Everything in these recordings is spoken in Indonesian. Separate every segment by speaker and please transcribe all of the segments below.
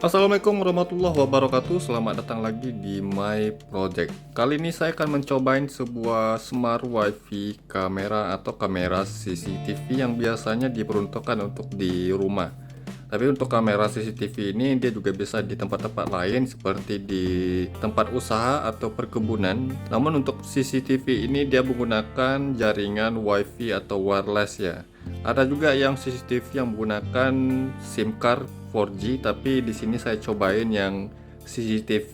Speaker 1: Assalamualaikum warahmatullahi wabarakatuh. Selamat datang lagi di My Project. Kali ini saya akan mencobain sebuah smart wifi kamera atau kamera CCTV yang biasanya diperuntukkan untuk di rumah. Tapi untuk kamera CCTV ini dia juga bisa di tempat-tempat lain seperti di tempat usaha atau perkebunan. Namun untuk CCTV ini dia menggunakan jaringan wifi atau wireless ya. Ada juga yang CCTV yang menggunakan SIM card 4G, tapi di sini saya cobain yang CCTV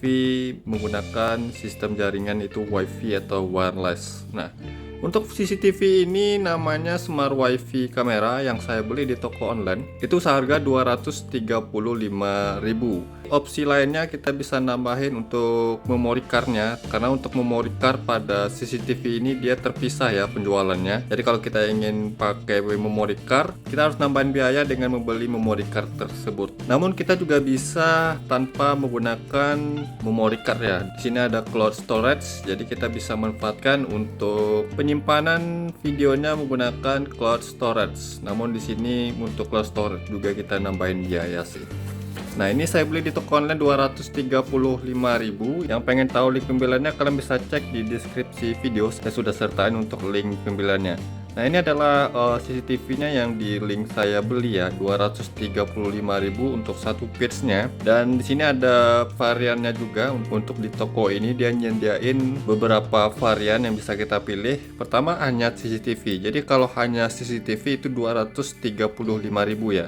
Speaker 1: menggunakan sistem jaringan itu WiFi atau wireless. Nah, untuk CCTV ini namanya Smart WiFi Camera yang saya beli di toko online. Itu seharga 235.000. Opsi lainnya kita bisa nambahin untuk memory card-nya, karena untuk memory card pada CCTV ini dia terpisah ya penjualannya. Jadi kalau kita ingin pakai memory card, kita harus nambahin biaya dengan membeli memory card tersebut. Namun kita juga bisa tanpa menggunakan memory card ya. Di sini ada cloud storage, jadi kita bisa manfaatkan untuk penyimpanan videonya menggunakan cloud storage. Namun di sini untuk cloud storage juga kita nambahin biaya sih. Nah, ini saya beli di toko online 235.000. Yang pengen tahu link pembeliannya kalian bisa cek di deskripsi video. Saya sudah sertain untuk link pembeliannya. Nah, ini adalah CCTV-nya yang di link saya beli ya, 235.000 untuk satu piece-nya. Dan di sini ada variannya juga. Untuk di toko ini dia nyediain beberapa varian yang bisa kita pilih. Pertama hanya CCTV. Jadi kalau hanya CCTV itu 235.000 ya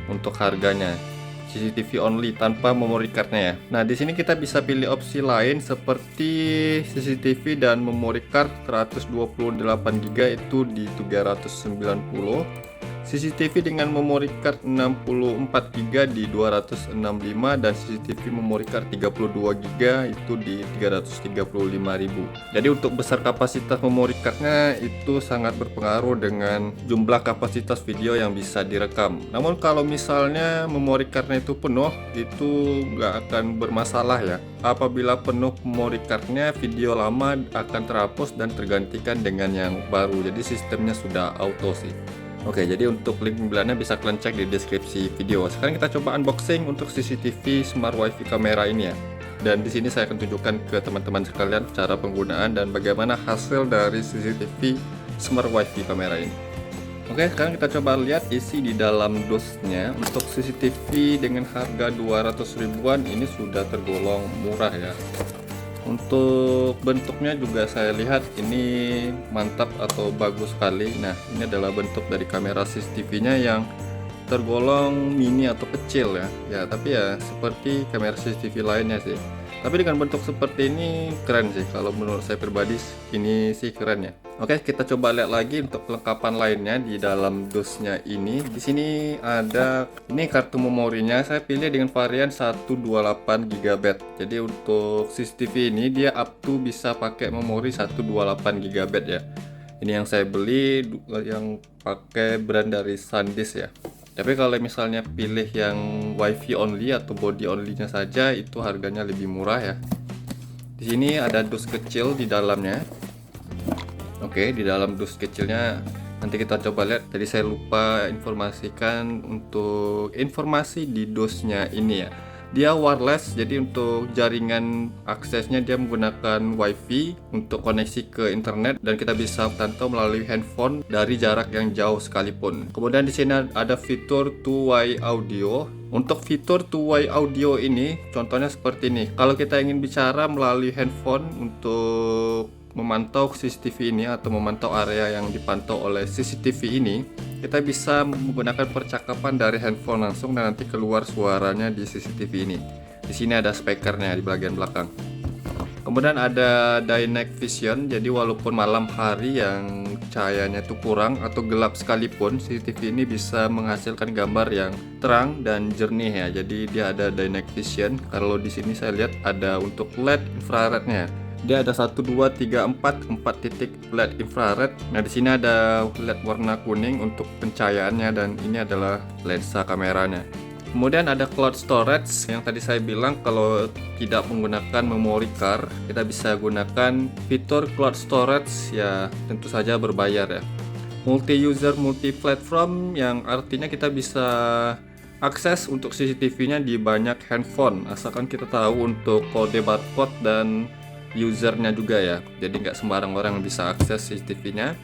Speaker 1: untuk harganya. CCTV only tanpa memory card-nya ya. Nah, di sini kita bisa pilih opsi lain seperti CCTV dan memory card 128GB itu di 390. CCTV dengan memory card 64GB di 265 dan CCTV memory card 32GB itu di 335.000. Jadi untuk besar kapasitas memory cardnya itu sangat berpengaruh dengan jumlah kapasitas video yang bisa direkam. Namun kalau misalnya memory cardnya itu penuh, itu nggak akan bermasalah ya. Apabila penuh memory cardnya, video lama akan terhapus dan tergantikan dengan yang baru. Jadi sistemnya sudah auto sih. Oke, jadi untuk link pembeliannya bisa kalian cek di deskripsi video. Sekarang kita coba unboxing untuk CCTV Smart WiFi kamera ini ya. Dan di sini saya akan tunjukkan ke teman-teman sekalian cara penggunaan dan bagaimana hasil dari CCTV Smart WiFi kamera ini. Oke, sekarang kita coba lihat isi di dalam dosnya. Untuk CCTV dengan harga 200 ribuan ini sudah tergolong murah ya. Untuk bentuknya juga saya lihat ini mantap atau bagus sekali. Nah, ini adalah bentuk dari kamera CCTV-nya yang tergolong mini atau kecil ya. Ya, tapi ya seperti kamera CCTV lainnya sih. Tapi dengan bentuk seperti ini keren sih. Kalau menurut saya pribadi ini sih keren ya. Oke, kita coba lihat lagi untuk kelengkapan lainnya di dalam dosnya ini. Di sini ada ini kartu memorinya. Saya pilih dengan varian 128GB. Jadi untuk CCTV ini dia up to bisa pakai memori 128GB ya. Ini yang saya beli yang pakai brand dari SanDisk ya. Tapi kalau misalnya pilih yang WiFi only atau body only-nya saja itu harganya lebih murah ya. Di sini ada dus kecil di dalamnya. Oke, di dalam dus kecilnya nanti kita coba lihat. Tadi saya lupa informasikan untuk informasi di dosnya ini ya. Dia wireless, jadi untuk jaringan aksesnya dia menggunakan WiFi untuk koneksi ke internet dan kita bisa pantau melalui handphone dari jarak yang jauh sekalipun. Kemudian di sini ada fitur two-way audio. Untuk fitur two-way audio ini contohnya seperti ini. Kalau kita ingin bicara melalui handphone untuk memantau CCTV ini atau memantau area yang dipantau oleh CCTV ini, kita bisa menggunakan percakapan dari handphone langsung dan nanti keluar suaranya di CCTV ini. Di sini ada speakernya di bagian belakang. Kemudian ada Dynamic Vision, jadi walaupun malam hari yang cahayanya itu kurang atau gelap sekalipun, CCTV ini bisa menghasilkan gambar yang terang dan jernih ya. Jadi dia ada Dynamic Vision. Kalau di sini saya lihat ada untuk LED infrarednya. Dia ada 1 2 3 4 titik LED infrared. Nah, di sini ada LED warna kuning untuk pencahayaannya dan ini adalah lensa kameranya. Kemudian ada cloud storage yang tadi saya bilang kalau tidak menggunakan memory card, kita bisa gunakan fitur cloud storage ya, tentu saja berbayar ya. Multi user multi platform yang artinya kita bisa akses untuk CCTV-nya di banyak handphone, asalkan kita tahu untuk kode barcode dan usernya juga ya. Jadi nggak sembarang orang bisa akses CCTV-nya.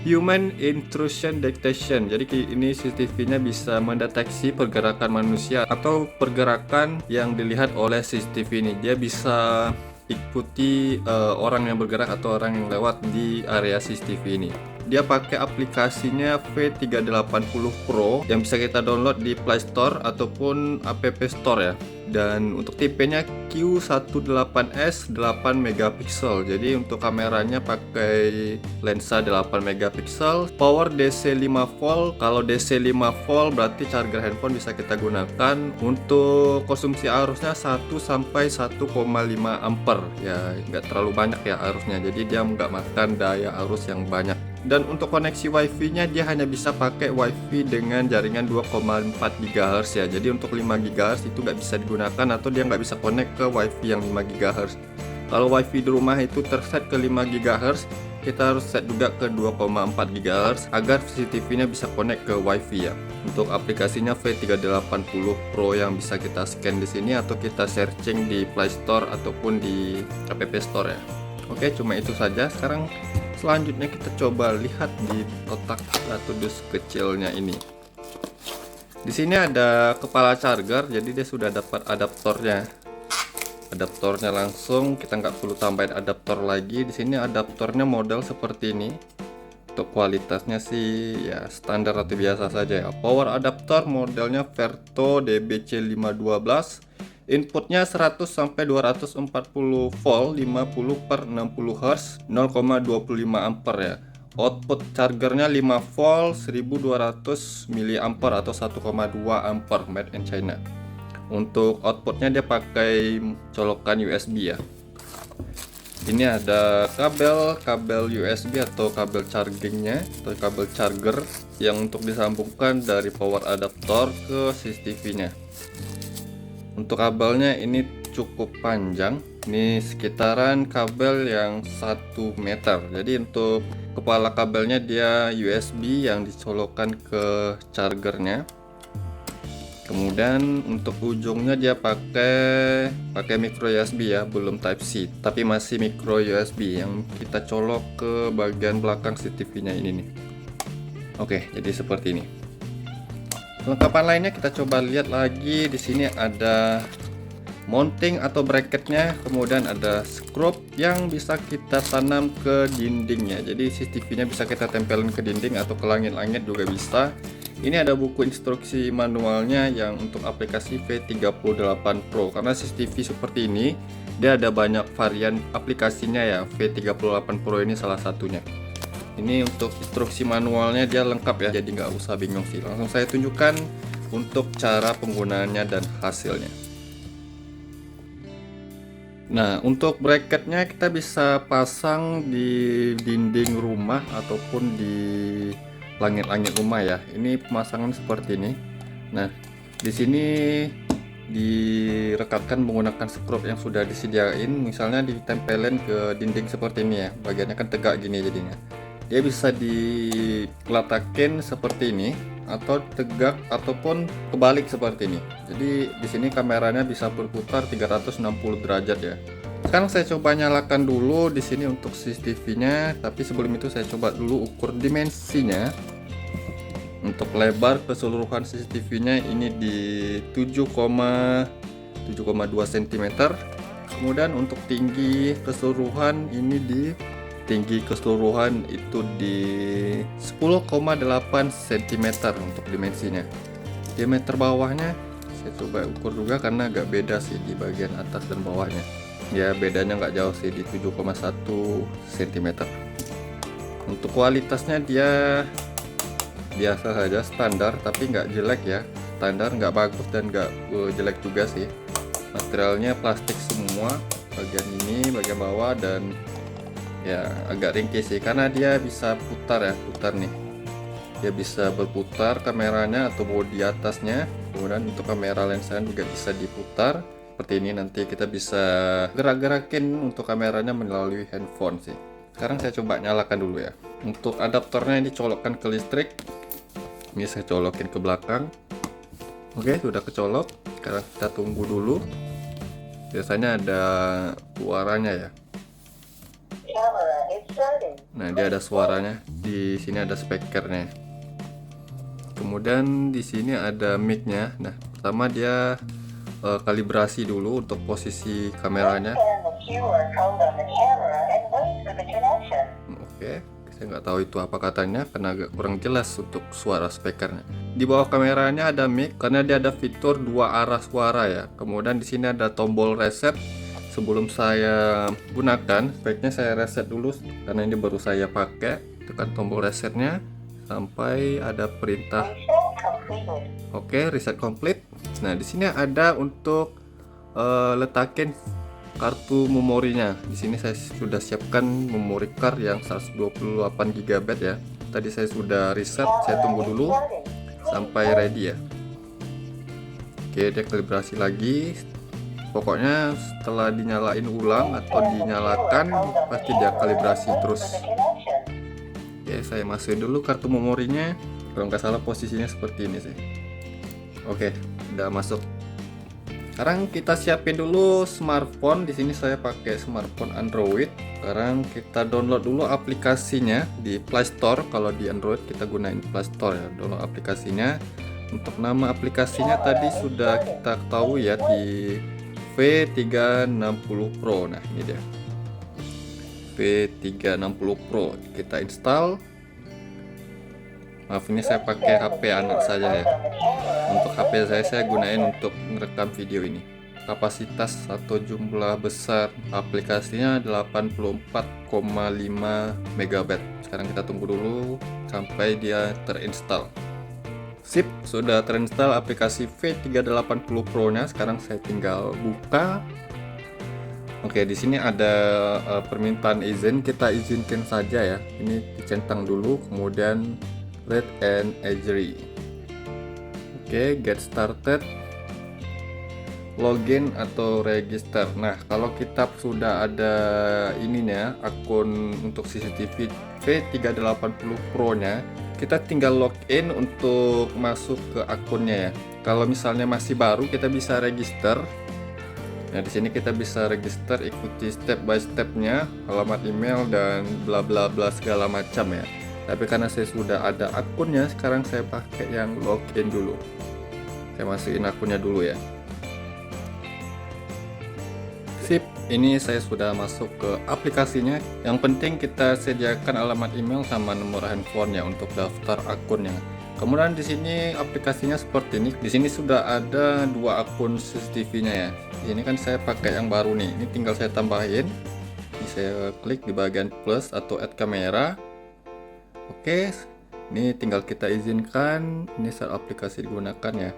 Speaker 1: Human Intrusion Detection, jadi ini CCTV-nya bisa mendeteksi pergerakan manusia atau pergerakan yang dilihat oleh CCTV ini. Dia bisa ikuti orang yang bergerak atau orang yang lewat di area CCTV ini. Dia pakai aplikasinya V380 Pro yang bisa kita download di Play Store ataupun App Store ya. Dan untuk tipenya Q18S 8 megapiksel. Jadi untuk kameranya pakai lensa 8 megapiksel, power DC 5 volt. Kalau DC 5 volt berarti charger handphone bisa kita gunakan. Untuk konsumsi arusnya 1 sampai 1,5 ampere. Ya nggak terlalu banyak ya arusnya. Jadi dia nggak makan daya arus yang banyak. Dan untuk koneksi WiFi-nya dia hanya bisa pakai WiFi dengan jaringan 2,4 GHz ya. Jadi untuk 5 GHz itu nggak bisa digunakan atau dia nggak bisa connect ke WiFi yang 5 GHz. Kalau WiFi di rumah itu terset ke 5 GHz, kita harus set juga ke 2,4 GHz agar CCTV-nya bisa connect ke WiFi ya. Untuk aplikasinya V380 Pro yang bisa kita scan di sini atau kita searching di Play Store ataupun di App Store ya. Oke, cuma itu saja. Sekarang selanjutnya kita coba lihat di kotak atau dus kecilnya ini. Di sini ada kepala charger, jadi dia sudah dapat adaptornya. Adaptornya langsung, kita nggak perlu tambahin adaptor lagi. Di sini adaptornya model seperti ini. Untuk kualitasnya sih ya standar atau biasa saja ya. Power adaptor modelnya Verto DBC512. Inputnya 100 sampai 240 volt 50 per 60 Hz 0,25 ampere ya. Output chargernya 5 volt 1200 mAh atau 1,2 ampere made in China. Untuk outputnya dia pakai colokan USB ya. Ini ada kabel USB atau kabel chargingnya atau kabel charger yang untuk disambungkan dari power adaptor ke CCTV-nya. Untuk kabelnya ini cukup panjang, ini sekitaran kabel yang 1 meter. Jadi untuk kepala kabelnya dia USB yang dicolokkan ke chargernya. Kemudian untuk ujungnya dia pakai micro USB ya, belum Type C, tapi masih micro USB yang kita colok ke bagian belakang CCTV-nya ini nih. Oke, jadi seperti ini. Kelengkapan lainnya kita coba lihat lagi. Di sini ada mounting atau bracketnya, kemudian ada skrup yang bisa kita tanam ke dindingnya. Jadi CCTV-nya bisa kita tempelin ke dinding atau ke langit-langit juga bisa. Ini ada buku instruksi manualnya yang untuk aplikasi V38 Pro. Karena CCTV seperti ini, dia ada banyak varian aplikasinya ya. V38 Pro ini salah satunya. Ini untuk instruksi manualnya dia lengkap ya, jadi nggak usah bingung sih. Langsung saya tunjukkan untuk cara penggunaannya dan hasilnya. Nah, untuk bracketnya kita bisa pasang di dinding rumah ataupun di langit-langit rumah ya. Ini pemasangan seperti ini. Nah, di sini direkatkan menggunakan skrup yang sudah disediain. Misalnya ditempelin ke dinding seperti ini ya. Bagiannya kan tegak gini jadinya. Dia bisa diletakin seperti ini atau tegak ataupun kebalik seperti ini. Jadi di sini kameranya bisa berputar 360 derajat ya. Sekarang saya coba nyalakan dulu di sini untuk CCTV-nya, tapi sebelum itu saya coba dulu ukur dimensinya. Untuk lebar keseluruhan CCTV-nya ini di 7,2 cm. Kemudian untuk tinggi keseluruhan ini itu di 10,8 cm untuk dimensinya. Diameter bawahnya saya coba ukur juga karena agak beda sih di bagian atas dan bawahnya. Ya bedanya nggak jauh sih di 7,1 cm. Untuk kualitasnya dia biasa saja, standar, tapi nggak jelek ya. Standar, nggak bagus dan nggak jelek juga sih. Materialnya plastik semua, bagian ini, bagian bawah, dan ya agak ringkih sih karena dia bisa putar nih. Dia bisa berputar kameranya atau bodi atasnya. Kemudian untuk kamera lensa juga bisa diputar seperti ini. Nanti kita bisa gerak-gerakin untuk kameranya melalui handphone sih. Sekarang saya coba nyalakan dulu ya. Untuk adaptornya ini colokkan ke listrik. Ini saya colokin ke belakang. Oke, sudah kecolok. Sekarang kita tunggu dulu. Biasanya ada suaranya ya. Nah, dia ada suaranya. Di sini ada speakernya. Kemudian di sini ada mic-nya. Nah, pertama dia kalibrasi dulu untuk posisi kameranya. Oke, saya nggak tahu itu apa katanya karena agak kurang jelas untuk suara speakernya. Di bawah kameranya ada mic karena dia ada fitur dua arah suara ya. Kemudian di sini ada tombol reset. Sebelum saya gunakan, sebaiknya saya reset dulu karena ini baru saya pakai. Tekan tombol resetnya sampai ada perintah. Oke, reset complete. Nah, di sini ada untuk letakin kartu memorinya. Di sini saya sudah siapkan memory card yang 128 GB ya. Tadi saya sudah reset, saya tunggu dulu sampai ready ya. Oke, dia kalibrasi lagi. Pokoknya setelah dinyalain ulang atau dinyalakan pasti dia kalibrasi terus. Oke, saya masukin dulu kartu memorinya. Kalau nggak salah posisinya seperti ini sih. Oke, udah masuk. Sekarang kita siapin dulu smartphone. Di sini saya pakai smartphone Android. Sekarang kita download dulu aplikasinya di Play Store. Kalau di Android kita gunain Play Store ya. Download aplikasinya. Untuk nama aplikasinya tadi sudah kita tahu ya, di V360 Pro. Nah, ini dia. V360 Pro. Kita install. Maaf, ini saya pakai HP anak saja ya. Untuk HP saya gunain untuk merekam video ini. Kapasitas atau jumlah besar aplikasinya 84,5 MB. Sekarang kita tunggu dulu sampai dia terinstall. Sip, sudah terinstall aplikasi V380 Pro-nya. Sekarang saya tinggal buka. Oke, di sini ada permintaan izin. Kita izinkan saja ya. Ini dicentang dulu, kemudian read and agree. Oke, get started, login atau register. Nah, kalau kita sudah ada ininya, akun untuk CCTV V380 Pro nya, kita tinggal login untuk masuk ke akunnya ya. Kalau misalnya masih baru, kita bisa register. Nah, di sini kita bisa register, ikuti step by stepnya, alamat email dan bla bla bla segala macam ya. Tapi karena saya sudah ada akunnya, sekarang saya pakai yang login dulu. Saya masukin akunnya dulu ya. Sip, ini saya sudah masuk ke aplikasinya. Yang penting kita sediakan alamat email sama nomor handphone ya untuk daftar akunnya. Kemudian di sini aplikasinya seperti ini. Di sini sudah ada dua akun CCTV-nya ya. Ini kan saya pakai yang baru nih. Ini tinggal saya tambahin. Ini saya klik di bagian plus atau add kamera. Oke, ini tinggal kita izinkan. Ini saat aplikasi digunakan ya.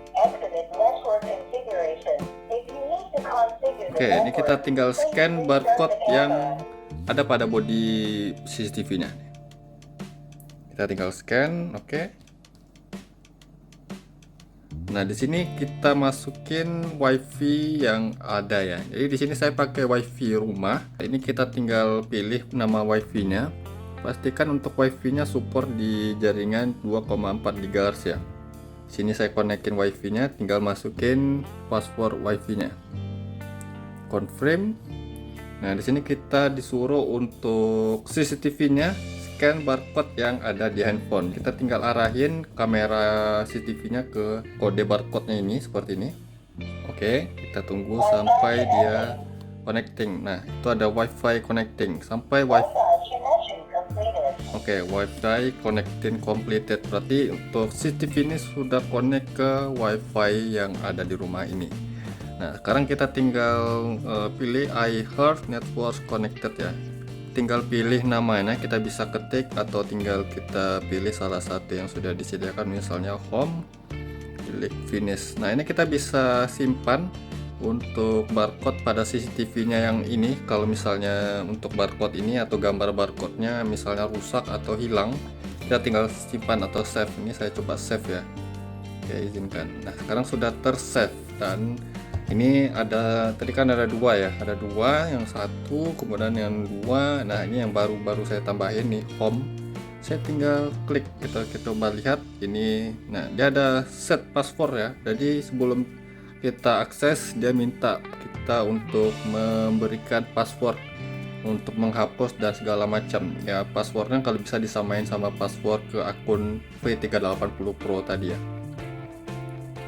Speaker 1: Oke, ini kita tinggal scan barcode yang ada pada body CCTV-nya. Kita tinggal scan, oke. Nah, di sini kita masukin WiFi yang ada ya. Jadi di sini saya pakai WiFi rumah. Ini kita tinggal pilih nama WiFi-nya. Pastikan untuk WiFi-nya support di jaringan 2,4 GHz ya. Sini saya konekin WiFi-nya, tinggal masukin password WiFi-nya. Confirm. Nah, di sini kita disuruh untuk CCTV-nya scan barcode yang ada di handphone. Kita tinggal arahin kamera CCTV-nya ke kode barcode-nya ini seperti ini. Oke, kita tunggu sampai dia connecting. Nah, itu ada WiFi connecting sampai WiFi. Oke, WiFi connecting completed. Berarti untuk CCTV ini sudah connect ke WiFi yang ada di rumah ini. Nah, sekarang kita tinggal pilih I heard network connected ya. Tinggal pilih namanya, kita bisa ketik atau tinggal kita pilih salah satu yang sudah disediakan, misalnya home, klik finish. Nah, ini kita bisa simpan untuk barcode pada CCTV-nya yang ini. Kalau misalnya untuk barcode ini atau gambar barcode-nya misalnya rusak atau hilang, kita tinggal simpan atau save. Ini saya coba save ya. Oke, izinkan. Nah, sekarang sudah tersave dan ini ada, tadi kan ada dua ya, ada dua, yang satu kemudian yang dua. Nah, ini yang baru saya tambahin nih, home Saya tinggal klik, kita coba lihat ini. Nah, dia ada set password ya. Jadi sebelum kita akses, dia minta kita untuk memberikan password untuk menghapus dan segala macam ya. Passwordnya kalau bisa disamain sama password ke akun V380 Pro tadi ya.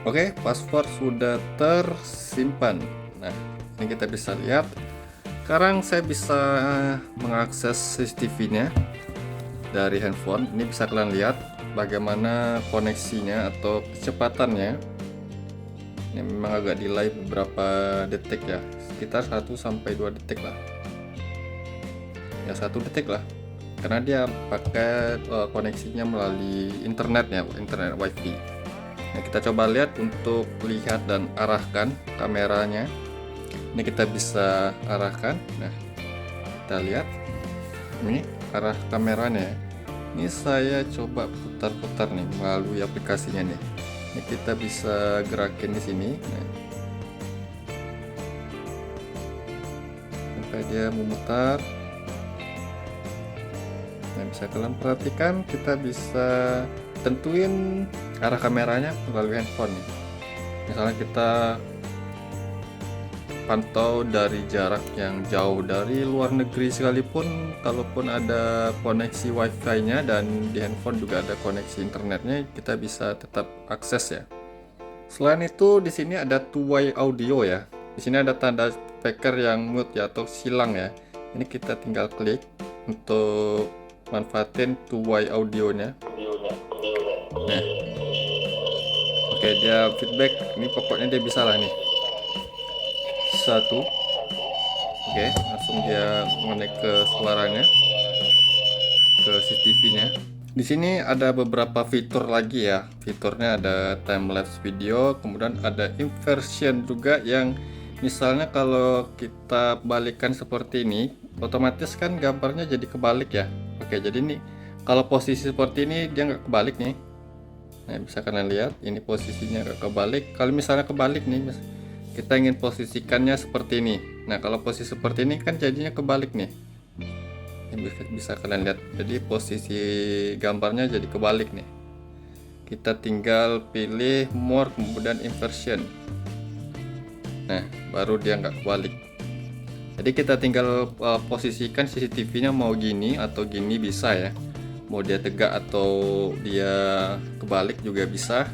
Speaker 1: Oke, password sudah tersimpan. Nah, ini kita bisa lihat. Sekarang saya bisa mengakses CCTV-nya dari handphone. Ini bisa kalian lihat bagaimana koneksinya atau kecepatannya. Ini memang agak delay beberapa detik ya, sekitar 1-2 detik lah ya, 1 detik lah, karena dia pakai koneksinya melalui internet wifi. Nah, kita coba lihat untuk lihat dan arahkan kameranya. Ini kita bisa arahkan. Nah, kita lihat ini arah kameranya. Ini saya coba putar-putar nih melalui aplikasinya nih. Ini kita bisa gerakin di sini. Nah, sampai dia memutar. Nah, bisa kalian perhatikan, kita bisa tentuin arah kameranya melalui handphone nih. Misalnya kita pantau dari jarak yang jauh, dari luar negeri sekalipun, kalaupun ada koneksi wifi-nya dan di handphone juga ada koneksi internetnya, kita bisa tetap akses ya. Selain itu, di sini ada two-way audio ya. Di sini ada tanda speaker yang mute ya, atau silang ya. Ini kita tinggal klik untuk manfaatin two-way audionya. Nah, oke, dia feedback. Ini pokoknya dia bisa lah nih. 1. Oke, langsung dia menaik ke suaranya, ke CCTV-nya. Di sini ada beberapa fitur lagi ya. Fiturnya ada time lapse video, kemudian ada inversion juga, yang misalnya kalau kita balikkan seperti ini, otomatis kan gambarnya jadi kebalik ya. Oke, jadi nih kalau posisi seperti ini dia nggak kebalik nih. Nah, bisa kalian lihat ini posisinya nggak kebalik. Kalau misalnya kebalik nih, kita ingin posisikannya seperti ini. Nah, kalau posisi seperti ini kan jadinya kebalik nih. Ini bisa kalian lihat. Jadi posisi gambarnya jadi kebalik nih. Kita tinggal pilih more, kemudian inversion. Nah, baru dia nggak kebalik. Jadi kita tinggal posisikan CCTV-nya mau gini atau gini bisa ya. Mau dia tegak atau dia kebalik juga bisa.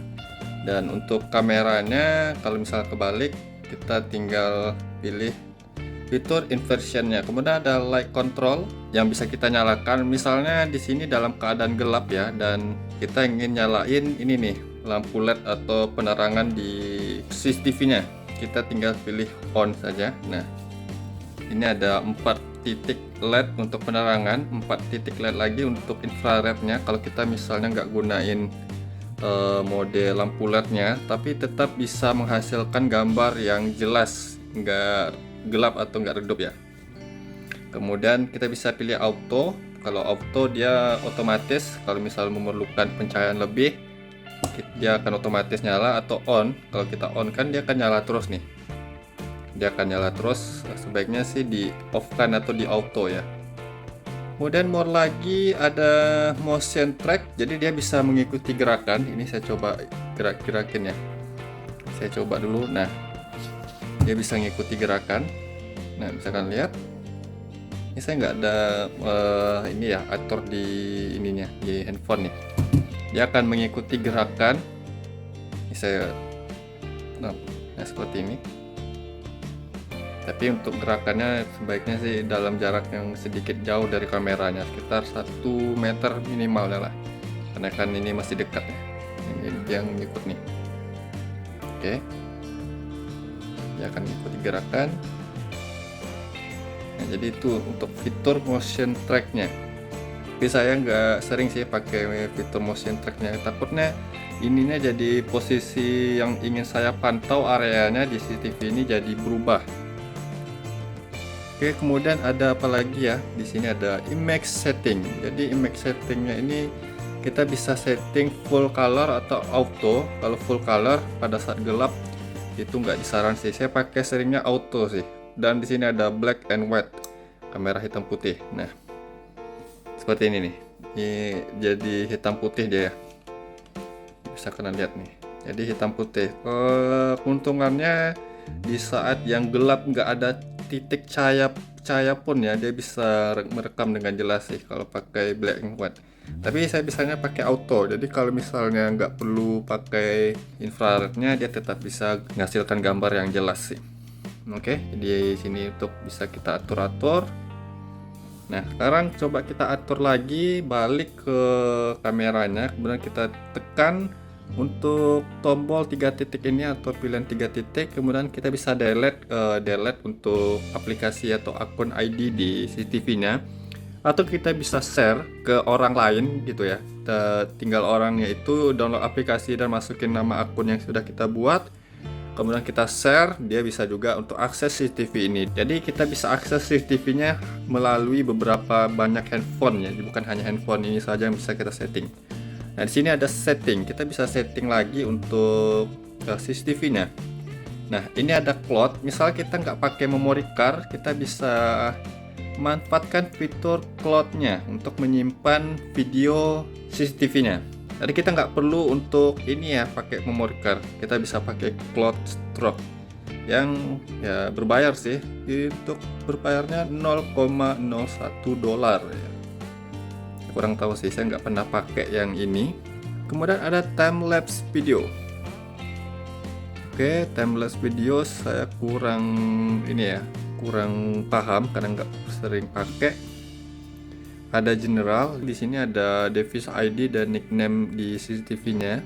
Speaker 1: Dan untuk kameranya kalau misalnya kebalik, kita tinggal pilih fitur inversionnya. Kemudian ada light control yang bisa kita nyalakan. Misalnya di sini dalam keadaan gelap ya, dan kita ingin nyalain ini nih lampu LED atau penerangan di CCTV-nya. Kita tinggal pilih on saja. Nah, ini ada 4 titik LED untuk penerangan, 4 titik LED lagi untuk infrarednya. Kalau kita misalnya nggak gunain mode lampu LED-nya, tapi tetap bisa menghasilkan gambar yang jelas, nggak gelap atau nggak redup ya. Kemudian kita bisa pilih auto. Kalau auto dia otomatis, kalau misal memerlukan pencahayaan lebih dia akan otomatis nyala, atau on. Kalau kita on kan dia akan nyala terus nih, dia akan nyala terus. Sebaiknya sih di off kan atau di auto ya. Kemudian more lagi ada motion track, jadi dia bisa mengikuti gerakan. Ini saya coba gerakin ya, saya coba dulu. Nah, dia bisa mengikuti gerakan. Nah, misalkan lihat ini saya nggak ada ini ya, atur di ininya di handphone nih. Dia akan mengikuti gerakan. Ini saya nah seperti ini. Tapi untuk gerakannya sebaiknya sih dalam jarak yang sedikit jauh dari kameranya, sekitar 1 meter minimal lah, karena kan ini masih dekat ya. Ini dia ngikut nih. Oke, dia akan mengikuti gerakan. Nah, jadi itu untuk fitur motion tracknya. Tapi saya nggak sering sih pakai fitur motion tracknya, takutnya ininya jadi posisi yang ingin saya pantau areanya di CCTV ini jadi berubah. Oke, kemudian ada apa lagi ya? Di sini ada image setting. Jadi image settingnya ini kita bisa setting full color atau auto. Kalau full color pada saat gelap itu nggak disaran sih. Saya pakai seringnya auto sih. Dan di sini ada black and white, kamera hitam putih. Nah, seperti ini nih. Ini jadi hitam putih dia ya. Bisa kalian lihat nih. Jadi hitam putih. Keuntungannya di saat yang gelap nggak ada titik cahaya pun ya, dia bisa merekam dengan jelas sih kalau pakai black and white. Tapi saya biasanya pakai auto, jadi kalau misalnya nggak perlu pakai infrarednya, dia tetap bisa menghasilkan gambar yang jelas sih. Oke, di sini untuk bisa kita atur-atur. Nah, sekarang coba kita atur lagi, balik ke kameranya, kemudian kita tekan untuk tombol 3 titik ini atau pilihan 3 titik, kemudian kita bisa delete untuk aplikasi atau akun ID di CCTV-nya, atau kita bisa share ke orang lain gitu ya. Tinggal orangnya itu download aplikasi dan masukin nama akun yang sudah kita buat, kemudian kita share, dia bisa juga untuk akses CCTV ini. Jadi kita bisa akses CCTV-nya melalui beberapa banyak handphone ya, bukan hanya handphone ini saja yang bisa kita setting. Nah, di sini ada setting, kita bisa setting lagi untuk CCTV-nya. Nah, ini ada cloud. Misal kita nggak pakai memory card, kita bisa manfaatkan fitur cloud-nya untuk menyimpan video CCTV-nya. Jadi kita nggak perlu untuk ini ya pakai memory card, kita bisa pakai cloud stroke yang ya berbayar sih. Untuk berbayarnya $0,01 ya. Kurang tahu sih, saya nggak pernah pakai yang ini. Kemudian ada time lapse video. Oke, time lapse video saya kurang paham karena nggak sering pakai. Ada general, di sini ada device ID dan nickname di CCTV-nya.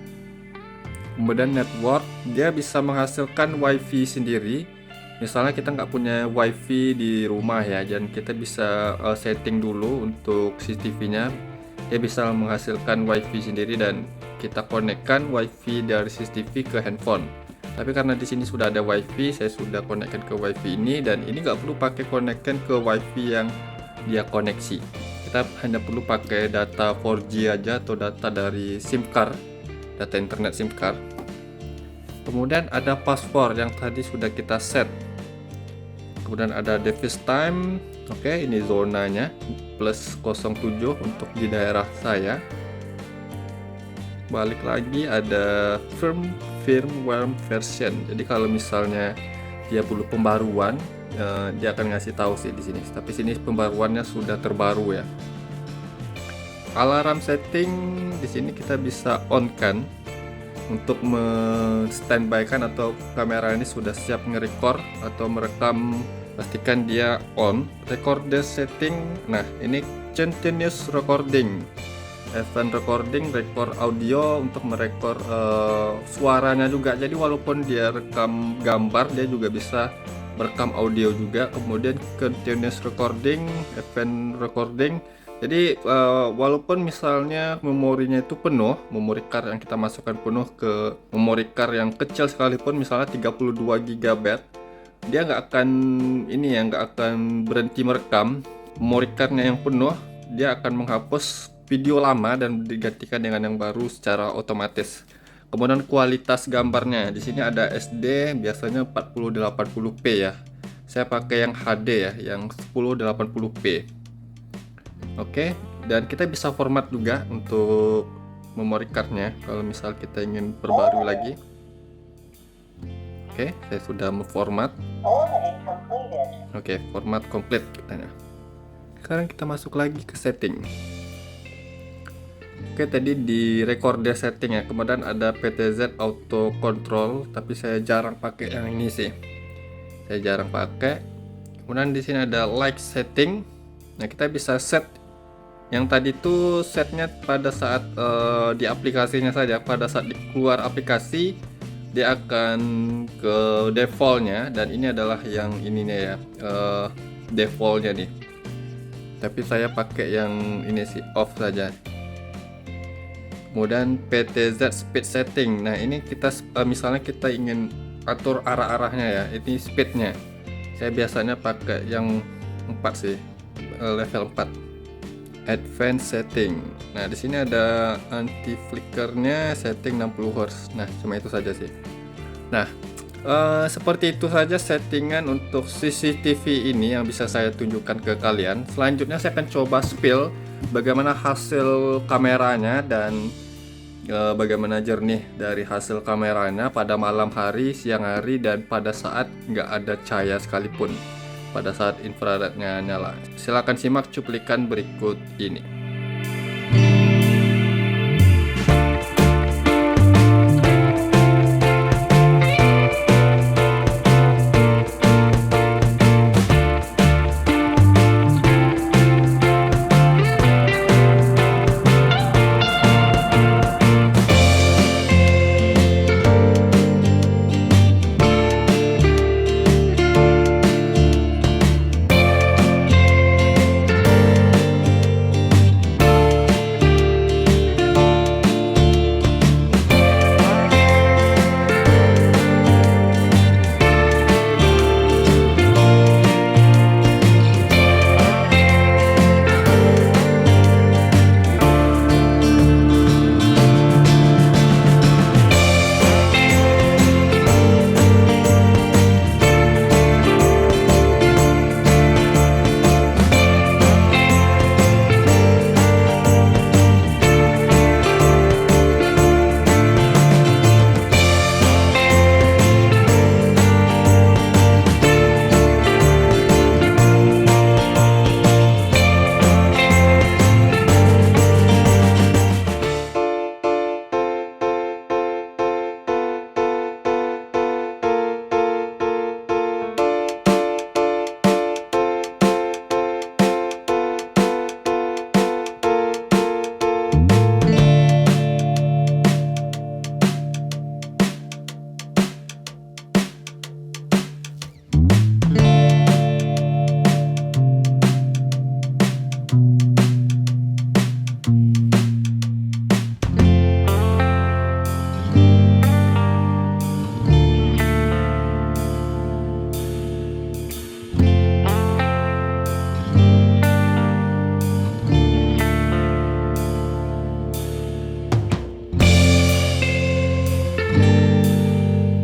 Speaker 1: Kemudian network, dia bisa menghasilkan WiFi sendiri. Misalnya kita nggak punya WiFi di rumah ya, dan kita bisa setting dulu untuk CCTV-nya. Dia bisa menghasilkan WiFi sendiri dan kita konekkan WiFi dari CCTV ke handphone. Tapi karena di sini sudah ada WiFi, saya sudah konekkan ke WiFi ini, dan ini nggak perlu pakai konekkan ke WiFi yang dia koneksi. Kita hanya perlu pakai data 4G aja atau data dari SIM card, data internet SIM card. Kemudian ada password yang tadi sudah kita set. Kemudian ada device time. Oke, ini zonanya +07 untuk di daerah saya. Balik lagi ada firmware version. Jadi kalau misalnya dia perlu pembaruan, dia akan ngasih tahu sih di sini. Tapi sini pembaruannya sudah terbaru ya. Alarm setting di sini kita bisa on kan untuk standby-kan atau kamera ini sudah siap nge-record atau merekam, pastikan dia on. Recorder setting, nah ini continuous recording, event recording, record audio untuk merekor suaranya juga. Jadi walaupun dia rekam gambar, dia juga bisa merekam audio juga. Kemudian continuous recording, event recording. Jadi walaupun misalnya memorinya itu penuh, memory card yang kita masukkan penuh ke memory card yang kecil sekalipun, misalnya 32 GB, dia nggak akan berhenti merekam. Memory cardnya yang penuh, dia akan menghapus video lama dan digantikan dengan yang baru secara otomatis. Kemudian kualitas gambarnya, di sini ada SD, biasanya 4080p ya. Saya pakai yang HD ya, yang 1080p. Oke, dan kita bisa format juga untuk memory cardnya kalau misal kita ingin perbarui lagi. Oke, saya sudah memformat. Oke, format komplit katanya. Sekarang kita masuk lagi ke setting. Oke, tadi di recorder setting ya. Kemudian ada PTZ auto control, tapi saya jarang pakai yang ini sih. Saya jarang pakai. Kemudian di sini ada light setting. Nah, kita bisa set yang tadi tuh setnya pada saat di aplikasinya saja. Pada saat keluar aplikasi dia akan ke defaultnya, dan ini adalah yang ininya ya, defaultnya nih. Tapi saya pakai yang ini sih, off saja. Kemudian PTZ speed setting. Nah, ini kita misalnya kita ingin atur arah-arahnya ya, ini speednya. Saya biasanya pakai yang 4 sih, level 4. Advanced setting. Nah, di sini ada anti flickernya, setting 60 Hz. Nah, cuma itu saja sih. Nah, seperti itu saja settingan untuk CCTV ini yang bisa saya tunjukkan ke kalian. Selanjutnya saya akan coba spill bagaimana hasil kameranya dan bagaimana jernih dari hasil kameranya pada malam hari, siang hari, dan pada saat nggak ada cahaya sekalipun, pada saat infrarednya nyala. Silahkan simak cuplikan berikut ini.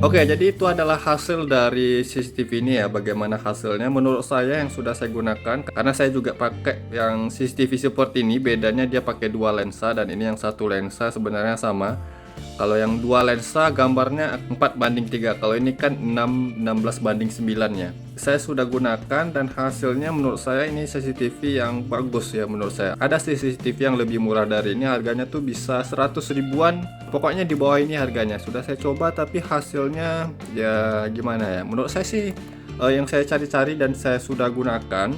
Speaker 1: Oke, jadi itu adalah hasil dari CCTV ini ya. Bagaimana hasilnya? Menurut saya yang sudah saya gunakan, karena saya juga pakai yang CCTV seperti ini, bedanya dia pakai dua lensa dan ini yang satu lensa sebenarnya sama. Kalau yang dua lensa gambarnya 4:3, kalau ini kan 16:9 ya. Saya sudah gunakan dan hasilnya menurut saya ini CCTV yang bagus ya menurut saya. Ada CCTV yang lebih murah dari ini, harganya tuh bisa 100 ribuan. Pokoknya di bawah ini harganya. Sudah saya coba tapi hasilnya ya gimana ya. Menurut saya sih yang saya cari-cari dan saya sudah gunakan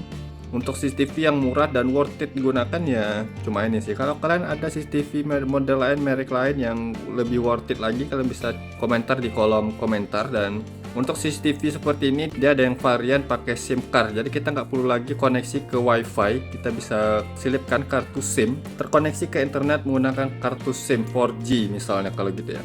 Speaker 1: untuk CCTV yang murah dan worth it digunakan ya cuma ini sih. Kalau kalian ada CCTV model lain, merek lain yang lebih worth it lagi, kalian bisa komentar di kolom komentar. Dan untuk CCTV seperti ini dia ada yang varian pakai SIM card, jadi kita nggak perlu lagi koneksi ke WiFi, kita bisa selipkan kartu SIM, terkoneksi ke internet menggunakan kartu SIM 4G misalnya kalau gitu ya.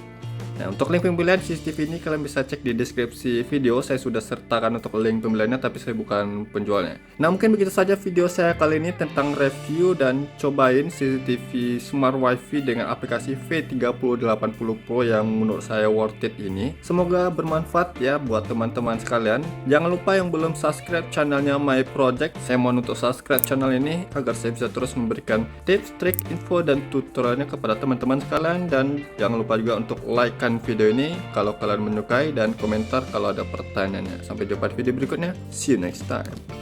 Speaker 1: Nah, untuk link pembelian CCTV ini kalian bisa cek di deskripsi video. Saya sudah sertakan untuk link pembeliannya, tapi saya bukan penjualnya. Nah, mungkin begitu saja video saya kali ini tentang review dan cobain CCTV Smart WiFi dengan aplikasi V3080 Pro yang menurut saya worth it ini. Semoga bermanfaat ya buat teman-teman sekalian. Jangan lupa yang belum subscribe channelnya My Project, saya mohon untuk subscribe channel ini agar saya bisa terus memberikan tips, trik, info, dan tutorialnya kepada teman-teman sekalian. Dan jangan lupa juga untuk like video ini kalau kalian menyukai dan komentar kalau ada pertanyaannya. Sampai jumpa di video berikutnya. See you next time.